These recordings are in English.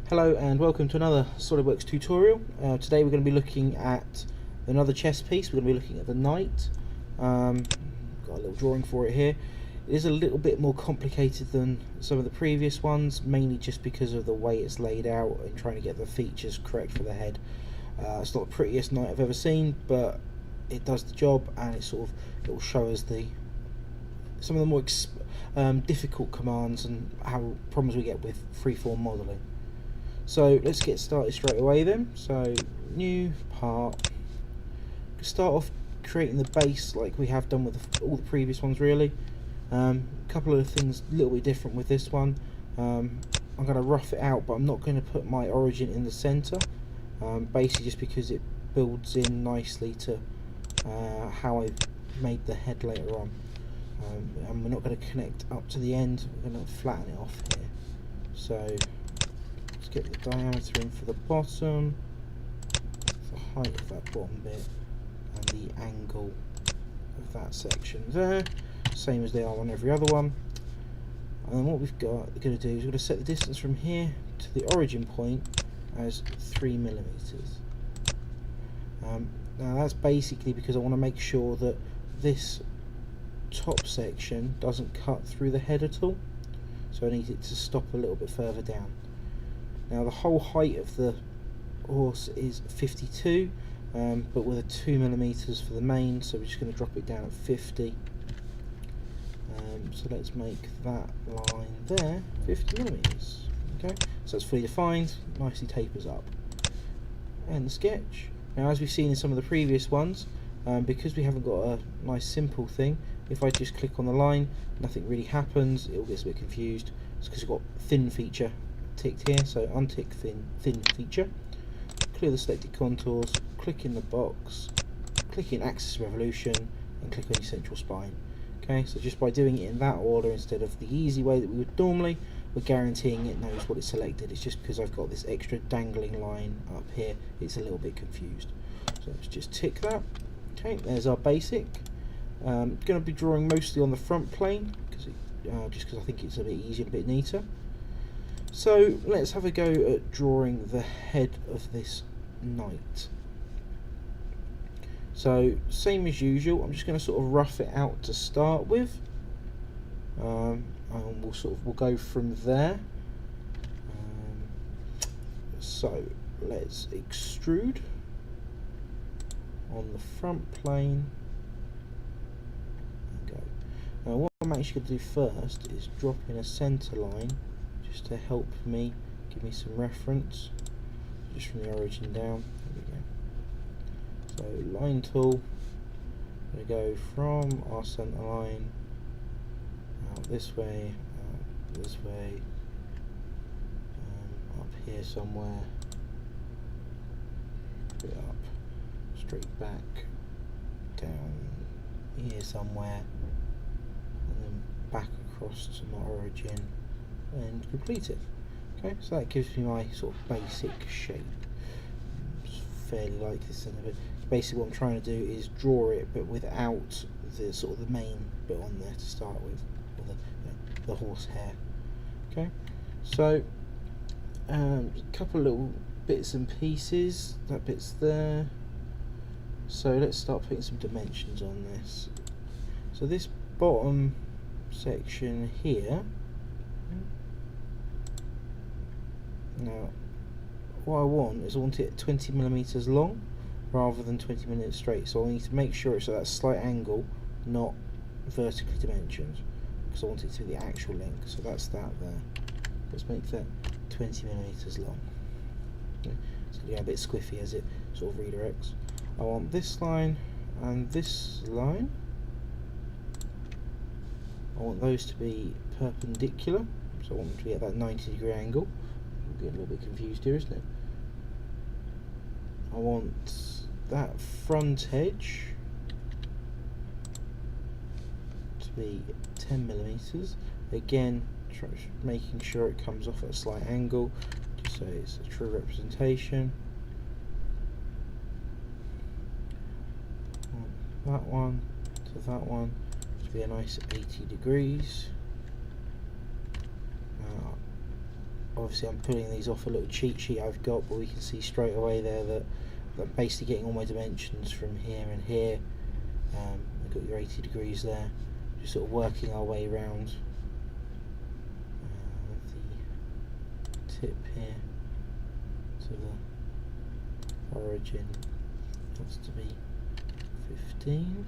Hello and welcome to another SolidWorks tutorial. Today we're going to be looking at another chess piece. We're going to be looking at the knight. Got a little drawing for it here. It is a little bit more complicated than some of the previous ones, mainly just because of the way it's laid out and trying to get the features correct for the head. It's not the prettiest knight I've ever seen, but it does the job, and it will show us some of the more difficult commands and how problems we get with freeform modelling. So let's get started straight away then. So new part, start off creating the base like we have done with all the previous ones really. Couple of things a little bit different with this one. I'm going to rough it out, but I'm not going to put my origin in the center, basically just because it builds in nicely to how I made the head later on. And we're not going to connect up to the end, we're going to flatten it off here. So get the diameter in for the bottom, the height of that bottom bit, and the angle of that section there, same as they are on every other one. And then what we're going to do is we're going to set the distance from here to the origin point as 3 millimeters. Now that's basically because I want to make sure that this top section doesn't cut through the head at all, so I need it to stop a little bit further down. Now the whole height of the horse is 52, but with a 2 millimeters for the mane, so we're just going to drop it down at 50. So let's make that line there 50 millimeters. Okay, so it's fully defined, nicely tapers up. And the sketch. Now, as we've seen in some of the previous ones, because we haven't got a nice simple thing, if I just click on the line, nothing really happens. It all gets a bit confused. It's because we've got thin feature ticked here, so untick thin feature, clear the selected contours, click in the box, click in axis revolution, and click on your central spine. Okay, so just by doing it in that order instead of the easy way that we would normally, we're guaranteeing it knows what it's selected. It's just because I've got this extra dangling line up here, it's a little bit confused. So let's just tick that. Okay, there's our basic. Going to be drawing mostly on the front plane just because I think it's a bit easier, a bit neater. So let's have a go at drawing the head of this knight. So same as usual, I'm just going to sort of rough it out to start with, and we'll go from there. So let's extrude on the front plane and go. Now what I'm actually going to do first is drop in a center line, just to help me, give me some reference, just from the origin down. There we go. So line tool, I'm going to go from our center line out this way, up here somewhere, put it up, straight back, down here somewhere, and then back across to my origin and complete it. Okay, so that gives me my sort of basic shape. It's fairly like this in a bit. Basically what I'm trying to do is draw it but without the sort of the main bit on there to start with, or the horse hair. Okay, so a couple of little bits and pieces, that bit's there. So let's start putting some dimensions on this. So this bottom section here, now what I want is I want it 20 millimeters long rather than 20 millimeters straight, so I need to make sure it's at that slight angle, not vertically dimensioned, because I want it to be the actual length. So that's that there. Let's make that 20 millimeters long. Okay. It's going to get a bit squiffy as it sort of redirects. I want this line and this line, I want those to be perpendicular, so I want them to be at that 90-degree angle. I'm getting a little bit confused here, isn't it? I want that front edge to be 10 millimeters. Again, making sure it comes off at a slight angle, just so it's a true representation. That one to that one to be a nice 80 degrees. obviously I'm pulling these off a little cheat sheet I've got, but we can see straight away there that I'm basically getting all my dimensions from here and here. We've got your 80 degrees there, just sort of working our way around the tip here to the origin. Wants to be 15,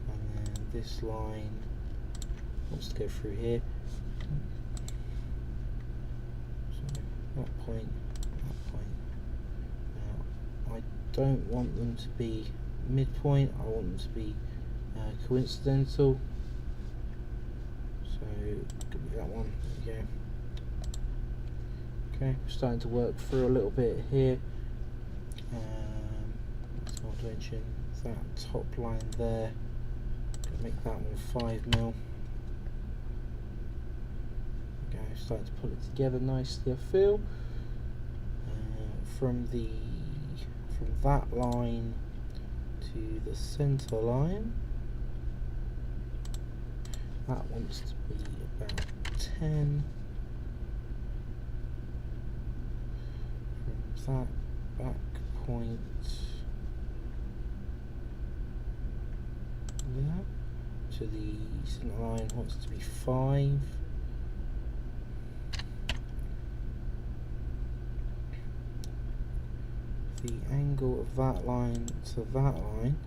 and then this line wants to go through here, so that point. Now I don't want them to be midpoint, I want them to be coincidental, so give me that one, there we go. Okay, we're starting to work through a little bit here. Let's not mention that top line there. Gonna make that one 5mm. Okay, starting to pull it together nicely, I feel. From that line to the centre line, that wants to be about 10. That back point there to the centre line wants to be 5. The angle of that line to that line,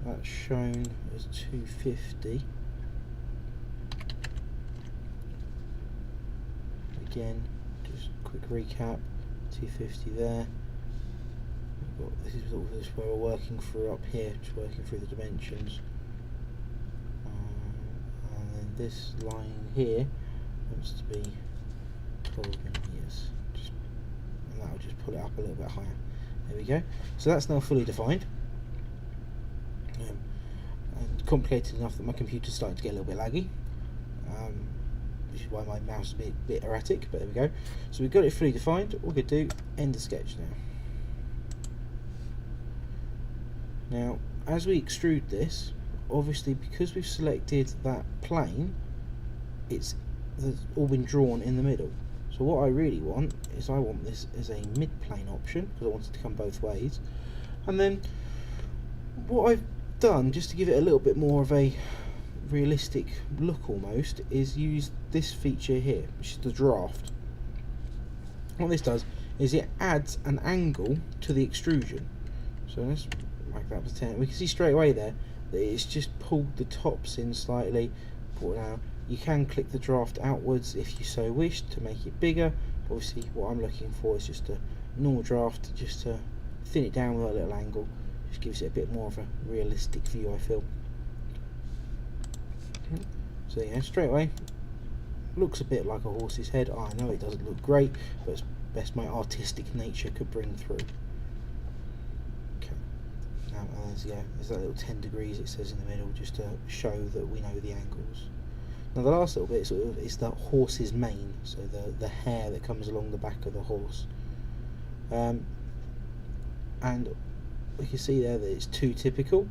that's shown as 250. Again, just quick recap. 250 there. This is where we're working through up here, just working through the dimensions. And then this line here wants to be 12mm, and that will just pull it up a little bit higher. There we go. So that's now fully defined, and complicated enough that my computer's starting to get a little bit laggy. Which is why my mouse is a bit erratic, but there we go. So we've got it fully defined. What we're going to do, end the sketch now. Now, as we extrude this, obviously because we've selected that plane, it's all been drawn in the middle. So what I really want is I want this as a mid-plane option, because I want it to come both ways. And then what I've done, just to give it a little bit more of a realistic look almost, is use this feature here, which is the draft. What this does is it adds an angle to the extrusion. So let's make that to 10. We can see straight away there that it's just pulled the tops in slightly, pull it down. You can click the draft outwards if you so wish to make it bigger. Obviously what I'm looking for is just a normal draft, just to thin it down with a little angle. Just gives it a bit more of a realistic view, I feel. So yeah, straight away, looks a bit like a horse's head. I know it doesn't look great, but it's best my artistic nature could bring through. Okay, now there's that little 10 degrees it says in the middle, just to show that we know the angles. Now the last little bit is the horse's mane, so the hair that comes along the back of the horse. And we can see there that it's too typical.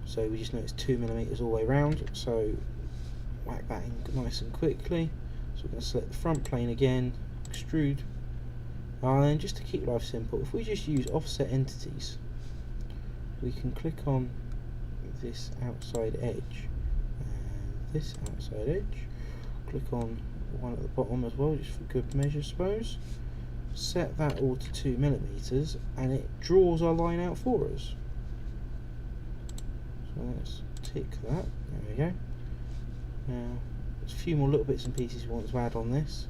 So we just know it's 2mm all the way around, so whack that in nice and quickly. So we're going to select the front plane again, extrude, and then just to keep life simple, if we just use offset entities, we can click on this outside edge and this outside edge, click on one at the bottom as well, just for good measure I suppose, set that all to 2mm, and it draws our line out for us. So let's tick that, there we go. Now there's a few more little bits and pieces we want to add on this.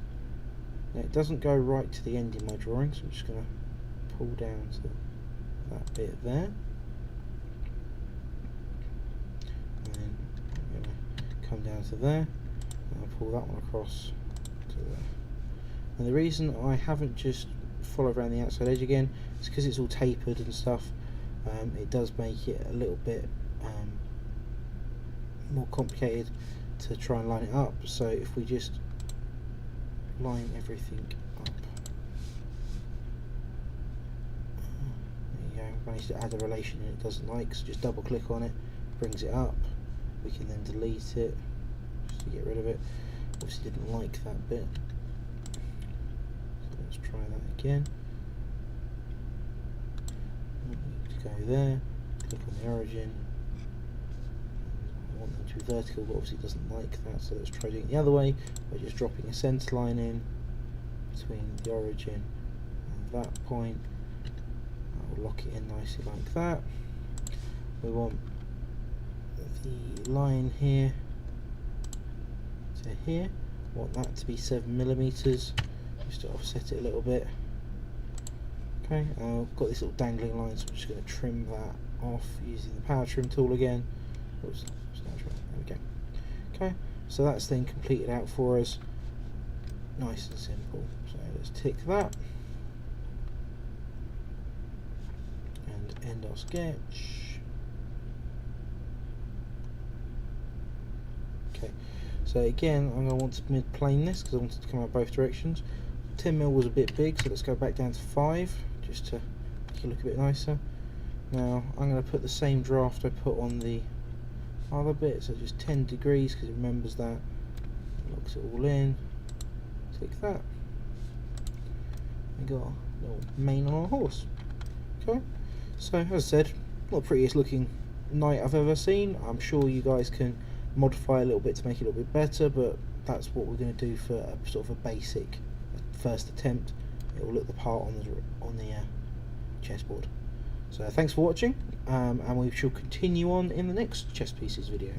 Now it doesn't go right to the end in my drawing, so I'm just going to pull down to that bit there. And then I'm going to come down to there, and I'll pull that one across to there. And the reason I haven't just followed around the outside edge again is because it's all tapered and stuff. It does make it a little bit more complicated to try and line it up. So if we just line everything up, there you go, managed to add a relation it doesn't like, so just double click on it, brings it up. We can then delete it, to get rid of it. Obviously didn't like that bit. So let's try that again. To go there, click on the origin. I want them to be vertical, but obviously it doesn't like that, so let's try doing it the other way by just dropping a centre line in between the origin and that point. That will lock it in nicely like that. We want the line here to here. I want that to be 7mm, just to offset it a little bit. Okay, I've got this little dangling line, so I'm just going to trim that off using the power trim tool again. Oops, there we go. Okay, so that's then completed out for us, nice and simple. So let's tick that and end our sketch. Okay, so again I'm going to want to mid-plane this because I want it to come out both directions. 10mm was a bit big, so let's go back down to 5 just to make it look a bit nicer. Now I'm going to put the same draft I put on the other bit, so just 10 degrees because it remembers that, locks it all in. Take that. We got a little mane on our horse. Okay, so as I said, not the prettiest looking knight I've ever seen. I'm sure you guys can modify a little bit to make it a little bit better, but that's what we're going to do for a sort of a basic first attempt. It will look the part on the chessboard. So thanks for watching, and we shall continue on in the next chess pieces video.